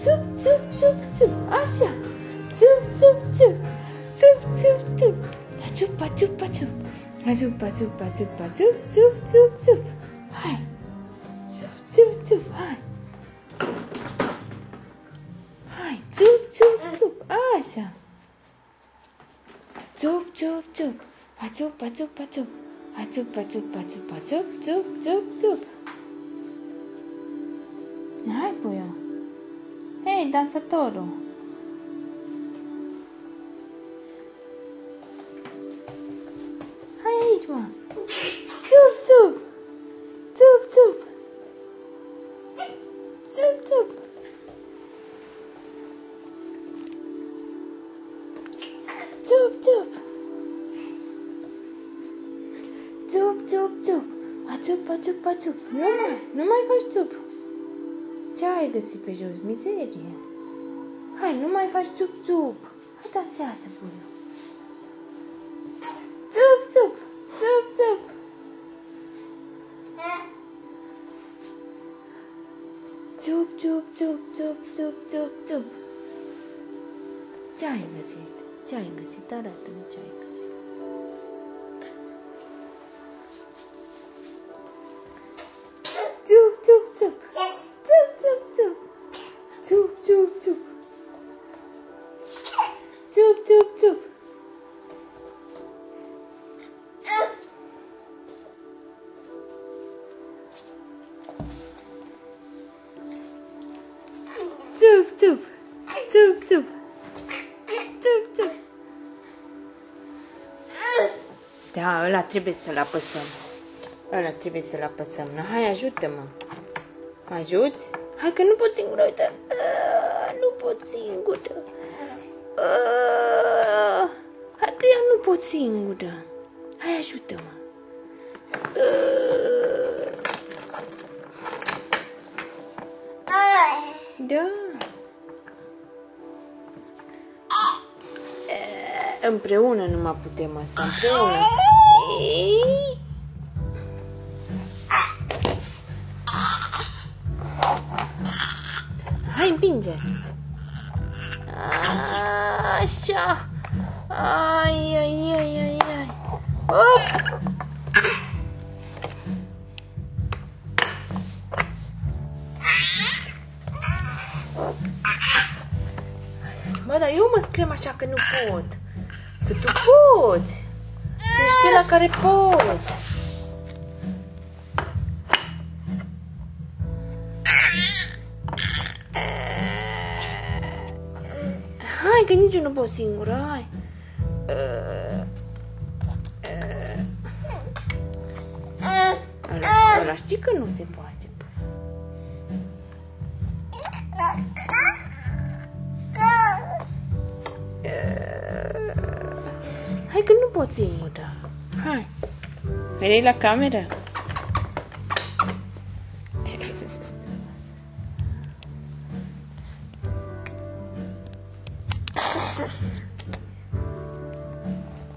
țup, țup, țup, țup. Așa. Țup, țup, țup. Țup, țup, țup. Țup, țup, țup. Țup, țup, țup, țup, țup, țup, țup. Hai. Țup, țup, țup. Hai. Hai. Țup, țup, țup. Așa. Țup, țup, țup. Țup, țup, țup. Țup, țup, țup, țup, țup, țup, țup. Hai, puiu. Hei, dansatorul. Hai aici, mă. Țup, țup. Țup, țup. Țup, țup. Țup, țup. Țup, țup, țup. Țup, țup, țup. Nu mai faci țup. Ce ai găsit pe jos? Mizerie. Hai, nu mai faci țup, țup. Hai, dansează, puiu. Țup, țup. Țup, țup. Țup, țup, țup, țup, țup, țup, țup. Ce ai găsit? Ce ai găsit? Arată-mi ce ai găsit. Țup, țup, țup. Țup, țup, țup. Țup, țup, țup. Țup, țup, țup. Țup, țup. Țup, țup. Țup, țup. Da, ăla trebuie să-l apăsăm. Ăla trebuie să-l apăsăm. Hai, ajută-mă. Ajut? Hai că nu pot singură, uite. Nu pot singură. Hai că eu nu pot singură. Hai, ajută-mă. Da. Împreună nu mai putem asta. Împreună. Hai, împinge. Așa. Ai, ai, ai, ai, ai. Op. Bă, dar eu mă screm așa că nu pot. Că tu poți. Tu ești cel care poți. Hai, că nici eu nu pot singură, hai. Ăla știi că nu se poate. Hai că nu pot singură. Hai. Vrei la cameră?